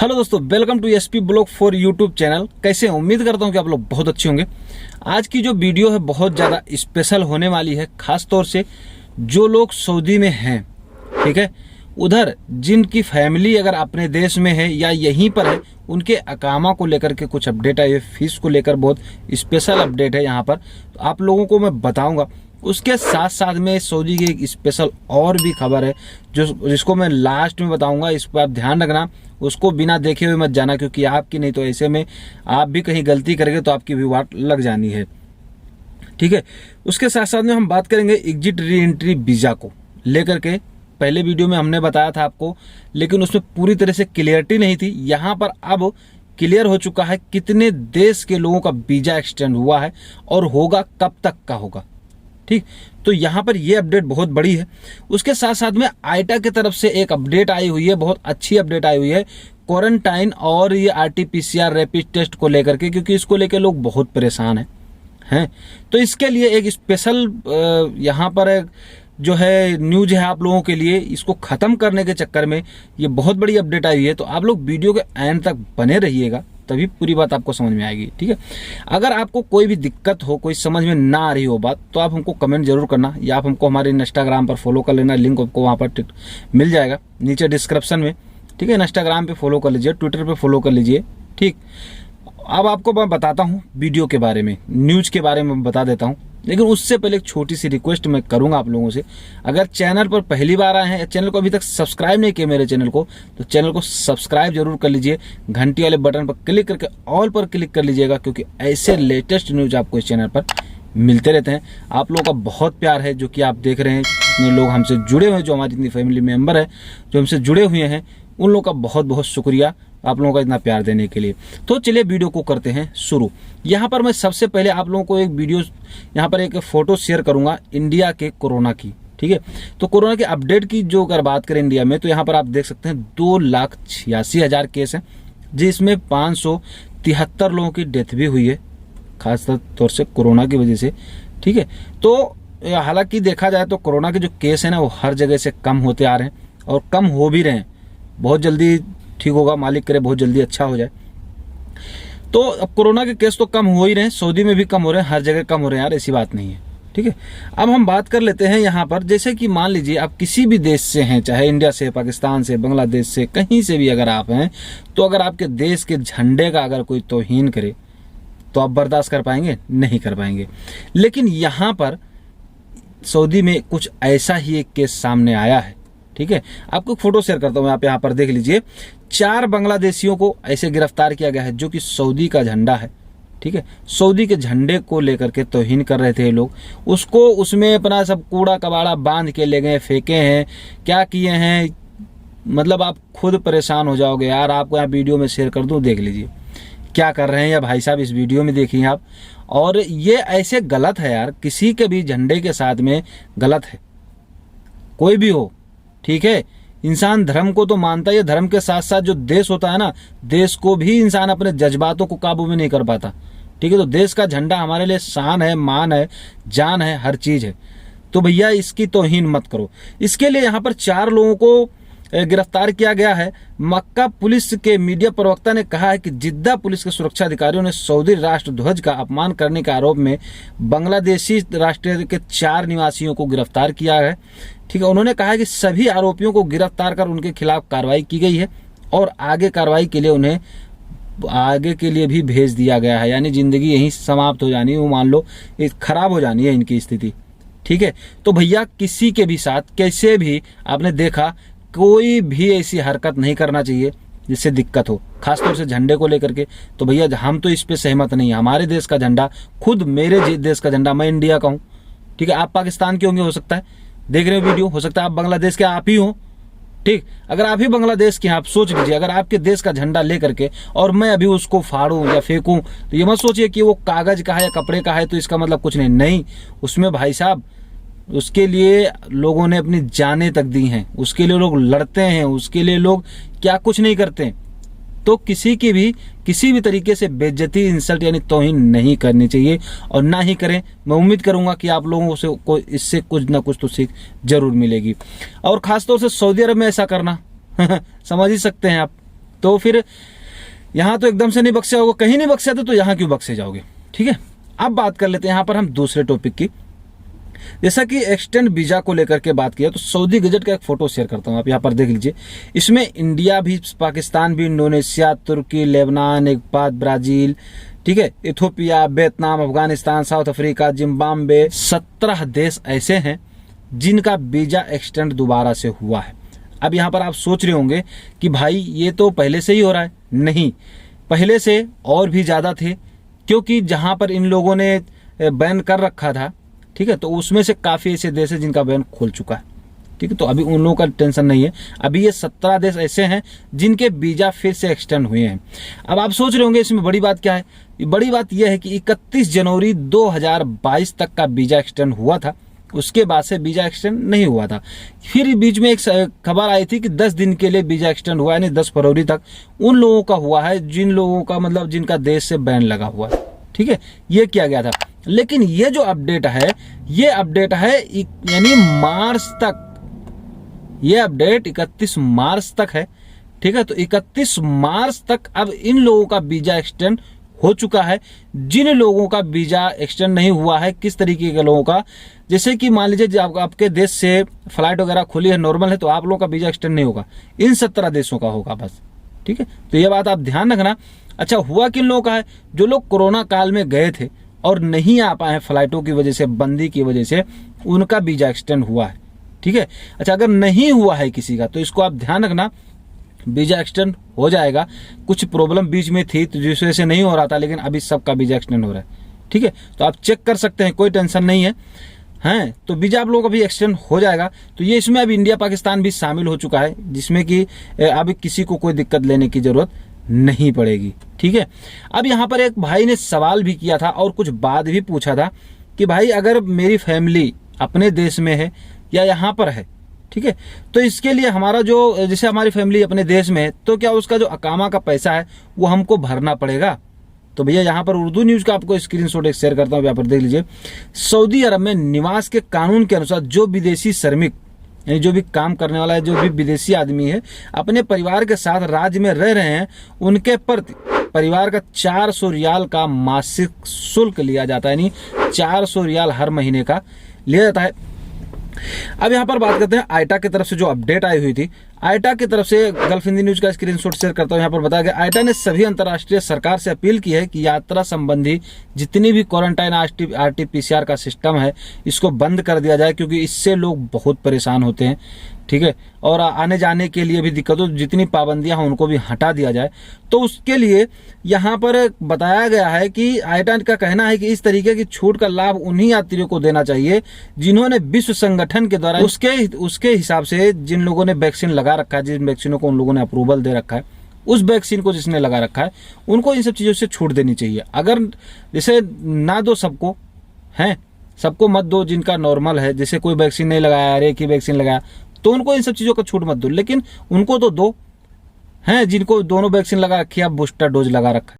Hello दोस्तों, welcome to SP blog for YouTube channel. कैसे हैं? उम्मीद करता हूं कि आप लोग बहुत अच्छे होंगे। आज की जो वीडियो है बहुत ज़्यादा स्पेशल होने वाली है, खास तौर से जो लोग सऊदी में हैं, ठीक है, उधर जिनकी फैमिली अगर अपने देश में है या यहीं पर है, उनके अकामा को लेकर के कुछ अपडेट है। ये फीस को लेकर बहुत स्पेशल अपडेट है यहाँ पर, तो आप लोगों को मैं बताऊंगा। उसके साथ साथ में सऊदी की एक स्पेशल और भी खबर है जिसको मैं लास्ट में बताऊंगा। इस पर आप ध्यान रखना, उसको बिना देखे हुए मत जाना, क्योंकि आपकी नहीं तो ऐसे में आप भी कहीं गलती करेंगे तो आपकी भी वाट लग जानी है, ठीक है। उसके साथ साथ में हम बात करेंगे एग्जिट री एंट्री वीज़ा को लेकर के। पहले वीडियो में हमने बताया था आपको, लेकिन उसमें पूरी तरह से क्लियरिटी नहीं थी। यहाँ पर अब क्लियर हो चुका है कितने देश के लोगों का वीज़ा एक्सटेंड हुआ है और होगा कब तक का होगा, ठीक। तो यहाँ पर ये अपडेट बहुत बड़ी है। उसके साथ साथ में आईटा की तरफ से एक अपडेट आई हुई है, बहुत अच्छी अपडेट आई हुई है क्वारंटाइन और ये आरटीपीसीआर रैपिड टेस्ट को लेकर के, क्योंकि इसको लेकर लोग बहुत परेशान हैं। तो इसके लिए एक स्पेशल यहाँ पर जो है न्यूज है आप लोगों के लिए। इसको ख़त्म करने के चक्कर में ये बहुत बड़ी अपडेट आई हुई है, तो आप लोग वीडियो के एंड तक बने रहिएगा, तभी पूरी बात आपको समझ में आएगी, ठीक है। अगर आपको कोई भी दिक्कत हो, कोई समझ में ना आ रही हो बात, तो आप हमको कमेंट जरूर करना, या आप हमको हमारे इंस्टाग्राम पर फॉलो कर लेना। लिंक आपको वहाँ पर मिल जाएगा नीचे डिस्क्रिप्शन में, ठीक है। इंस्टाग्राम पे फॉलो कर लीजिए, ट्विटर पे फॉलो कर लीजिए, ठीक। अब आपको मैं बताता हूँ वीडियो के बारे में, न्यूज़ के बारे में बता देता हूँ, लेकिन उससे पहले एक छोटी सी रिक्वेस्ट मैं करूंगा आप लोगों से। अगर चैनल पर पहली बार आए हैं, चैनल को अभी तक सब्सक्राइब नहीं किया मेरे चैनल को, तो चैनल को सब्सक्राइब जरूर कर लीजिए। घंटी वाले बटन पर क्लिक करके ऑल पर क्लिक कर लीजिएगा, क्योंकि ऐसे लेटेस्ट न्यूज आपको इस चैनल पर मिलते रहते हैं। आप लोगों का बहुत प्यार है जो कि आप देख रहे हैं, इतने लोग हमसे जुड़े हुए हैं, जो हमारी इतनी फैमिली मेम्बर है जो हमसे जुड़े हुए हैं, उन लोगों का बहुत बहुत शुक्रिया आप लोगों का इतना प्यार देने के लिए। तो चलिए वीडियो को करते हैं शुरू। यहाँ पर मैं सबसे पहले आप लोगों को एक वीडियो, यहाँ पर एक फोटो शेयर करूंगा इंडिया के कोरोना की, ठीक है। तो कोरोना के अपडेट की जो अगर बात करें इंडिया में, तो यहाँ पर आप देख सकते हैं 2,86,000 केस हैं, जिसमें 573 लोगों की डेथ भी हुई है, खास तौर से कोरोना की वजह से, ठीक है। तो हालांकि देखा जाए तो कोरोना के जो केस है ना, वो हर जगह से कम होते आ रहे हैं और कम हो भी रहे हैं। बहुत जल्दी ठीक होगा, मालिक करे बहुत जल्दी अच्छा हो जाए। तो अब कोरोना के केस तो कम हो ही रहे हैं, सऊदी में भी कम हो रहे हैं, हर जगह कम हो रहे हैं यार, ऐसी बात नहीं है, ठीक है। अब हम बात कर लेते हैं यहाँ पर, जैसे कि मान लीजिए आप किसी भी देश से हैं, चाहे इंडिया से, पाकिस्तान से, बांग्लादेश से, कहीं से भी अगर आप हैं, तो अगर आपके देश के झंडे का अगर कोई तौहीन करे तो आप बर्दाश्त कर पाएंगे? नहीं कर पाएंगे। लेकिन यहाँ पर सऊदी में कुछ ऐसा ही एक केस सामने आया है, ठीक है। आपको फोटो शेयर करता हूँ, आप यहाँ पर देख लीजिए। 4 बांग्लादेशियों को ऐसे गिरफ्तार किया गया है जो कि सऊदी का झंडा है, ठीक है। सऊदी के झंडे को लेकर के तौहीन कर रहे थे लोग, उसको उसमें अपना सब कूड़ा कबाड़ा बांध के ले गए, फेंके हैं, क्या किए हैं, मतलब आप खुद परेशान हो जाओगे यार। आपको यहाँ वीडियो में शेयर कर दूँ, देख लीजिए क्या कर रहे हैं या भाई साहब, इस वीडियो में देखिए आप। और ये ऐसे गलत है यार, किसी के भी झंडे के साथ में गलत है, कोई भी हो, ठीक है। इंसान धर्म को तो मानता है, धर्म के साथ साथ जो देश होता है ना, देश को भी इंसान अपने जज्बातों को काबू में नहीं कर पाता, ठीक है। तो देश का झंडा हमारे लिए शान है, मान है, जान है, हर चीज है। तो भैया इसकी तौहीन मत करो। इसके लिए यहाँ पर 4 लोगों को गिरफ्तार किया गया है। मक्का पुलिस के मीडिया प्रवक्ता ने कहा है कि जिद्दा पुलिस के सुरक्षा अधिकारियों ने सऊदी राष्ट्र ध्वज का अपमान करने के आरोप में बांग्लादेशी राष्ट्रीय के 4 निवासियों को गिरफ्तार किया है, ठीक है। उन्होंने कहा है कि सभी आरोपियों को गिरफ्तार कर उनके खिलाफ कार्रवाई की गई है और आगे कार्रवाई के लिए उन्हें आगे के लिए भी भेज दिया गया है, यानी जिंदगी यहीं समाप्त हो जानी, वो मान लो खराब हो जानी है इनकी स्थिति, ठीक है। तो भैया किसी के भी साथ कैसे भी आपने देखा, कोई भी ऐसी हरकत नहीं करना चाहिए जिससे दिक्कत हो, खासतौर से झंडे को लेकर के। तो भैया हम तो इस पे सहमत नहीं है। हमारे देश का झंडा, खुद मेरे देश का झंडा, मैं इंडिया का हूँ, ठीक है। आप पाकिस्तान के होंगे, हो सकता है देख रहे हो वीडियो, हो सकता है आप बांग्लादेश के आप ही हो, ठीक। अगर आप ही बांग्लादेश के हैं, आप सोच लीजिए, अगर आपके देश का झंडा लेकर के और मैं अभी उसको फाड़ूं या फेंकूं, तो ये मत सोचिए कि वो कागज का है या कपड़े का है तो इसका मतलब कुछ नहीं, उसमें भाई साहब उसके लिए लोगों ने अपनी जानें तक दी हैं, उसके लिए लोग लड़ते हैं, उसके लिए लोग क्या कुछ नहीं करते। तो किसी की भी किसी भी तरीके से बेइज्जती, इंसल्ट यानी तौहीन नहीं करनी चाहिए, और ना ही करें। मैं उम्मीद करूंगा कि आप लोगों से को इससे कुछ ना कुछ तो सीख जरूर मिलेगी। और खासतौर से सऊदी अरब में ऐसा करना समझ ही सकते हैं आप, तो फिर यहाँ तो एकदम से नहीं बख्शा होगा, कहीं नहीं बख्शा तो यहाँ क्यों बख्शे जाओगे। ठीक है, अब बात कर लेते हैं यहाँ पर हम दूसरे टॉपिक की। जैसा कि एक्सटेंड वीजा को लेकर के बात किया, तो सऊदी गजट का एक फोटो शेयर करता हूँ, आप यहाँ पर देख लीजिए। इसमें इंडिया भी, पाकिस्तान भी, इंडोनेशिया, तुर्की, लेबनान, नेपाल, ब्राजील, ठीक है, Ethiopia, Vietnam, Afghanistan, south Africa, Zimbabwe, 17 देश ऐसे हैं जिनका वीजा एक्सटेंड दोबारा से हुआ है। अब यहाँ पर आप सोच रहे होंगे कि भाई ये तो पहले से ही हो रहा है। नहीं, पहले से और भी ज़्यादा थे, क्योंकि जहाँ पर इन लोगों ने बैन कर रखा था, ठीक है, तो उसमें से काफ़ी ऐसे देश हैं जिनका बैन खोल चुका है। ठीक है, तो अभी उन लोगों का टेंशन नहीं है। अभी ये 17 देश ऐसे हैं जिनके वीजा फिर से एक्सटेंड हुए हैं। अब आप सोच रहे होंगे इसमें बड़ी बात क्या है। बड़ी बात यह है कि 31 जनवरी 2022 तक का वीजा एक्सटेंड हुआ था, उसके बाद से वीजा एक्सटेंड नहीं हुआ था। फिर बीच में एक खबर आई थी कि 10 दिन के लिए वीजा एक्सटेंड हुआ है, यानी 10 फरवरी तक उन लोगों का हुआ है जिन लोगों का मतलब जिनका देश से बैन लगा हुआ है। ठीक है, ये किया गया था। लेकिन ये जो अपडेट है, ये अपडेट है यानी मार्च तक, ये अपडेट 31 मार्च तक है। ठीक है, तो 31 मार्च तक अब इन लोगों का वीजा एक्सटेंड हो चुका है। जिन लोगों का वीजा एक्सटेंड नहीं हुआ है, किस तरीके के लोगों का, जैसे कि मान लीजिए आपके देश से फ्लाइट वगैरह खुली है, नॉर्मल है, तो आप लोगों का वीजा एक्सटेंड नहीं होगा, इन 17 देशों का होगा बस। ठीक है, तो ये बात आप ध्यान रखना। अच्छा, हुआ किन लोगों का है? जो लोग कोरोना काल में गए थे और नहीं आ पाए हैं फ्लाइटों की वजह से, बंदी की वजह से, उनका वीजा एक्सटेंड हुआ है। ठीक है, अच्छा, अगर नहीं हुआ है किसी का तो इसको आप ध्यान रखना, वीजा एक्सटेंड हो जाएगा। कुछ प्रॉब्लम बीच में थी तो जिस वजह से नहीं हो रहा था, लेकिन अभी सबका वीजा एक्सटेंड हो रहा है। ठीक है, तो आप चेक कर सकते हैं, कोई टेंशन नहीं है। हैं, तो वीजा आप लोगों का भी एक्सटेंड हो जाएगा। तो ये इसमें अब इंडिया पाकिस्तान भी शामिल हो चुका है, जिसमें कि अब किसी को कोई दिक्कत लेने की जरूरत नहीं पड़ेगी। ठीक है, अब यहाँ पर एक भाई ने सवाल भी किया था और कुछ बात भी पूछा था कि भाई अगर मेरी फैमिली अपने देश में है या यहाँ पर है, ठीक है, तो इसके लिए हमारा जो, जैसे हमारी फैमिली अपने देश में है, तो क्या उसका जो अकामा का पैसा है वो हमको भरना पड़ेगा? तो भैया यहाँ पर उर्दू न्यूज़ का आपको स्क्रीनशॉट एक शेयर करता हूँ, यहाँ पर देख लीजिए। सऊदी अरब में निवास के कानून के अनुसार जो विदेशी श्रमिक, यानी जो भी काम करने वाला है, जो भी विदेशी आदमी है, अपने परिवार के साथ राज्य में रह रहे हैं, उनके प्रति परिवार का 400 रियाल का मासिक शुल्क लिया जाता है, यानी 400 रियाल हर महीने का लिया जाता है। अब यहाँ पर बात करते हैं आईटा की तरफ से जो अपडेट आई हुई थी। आईटा की तरफ से गल्फ हिंदी न्यूज का स्क्रीनशॉट शेयर करता हूँ। यहाँ पर बताया गया, आईटा ने सभी अंतर्राष्ट्रीय सरकार से अपील की है कि यात्रा संबंधी जितनी भी क्वारंटाइन RT-PCR का सिस्टम है, इसको बंद कर दिया जाए, क्योंकि इससे लोग बहुत परेशान होते हैं। ठीक है, और आने जाने के लिए भी दिक्कत हो, जितनी पाबंदियां हैं उनको भी हटा दिया जाए। तो उसके लिए यहाँ पर बताया गया है कि आईटा का कहना है कि इस तरीके की छूट का लाभ उन्हीं यात्रियों को देना चाहिए जिन्होंने विश्व संगठन के द्वारा उसके हिसाब से जिन लोगों ने वैक्सीन लगा रखा है, जिन वैक्सीनों को उन लोगों ने अप्रूवल दे रखा है, उस वैक्सीन को जिसने लगा रखा है, उनको इन सब चीज़ों से छूट देनी चाहिए। अगर जैसे ना दो सबको, हैं, सबको मत दो जिनका नॉर्मल है, जैसे कोई वैक्सीन नहीं लगाया, एक ही वैक्सीन लगाया, तो उनको इन सब चीज़ों का छूट मत दो, लेकिन उनको तो दो, हैं जिनको दोनों वैक्सीन लगा रखी है, बूस्टर डोज लगा रखा है।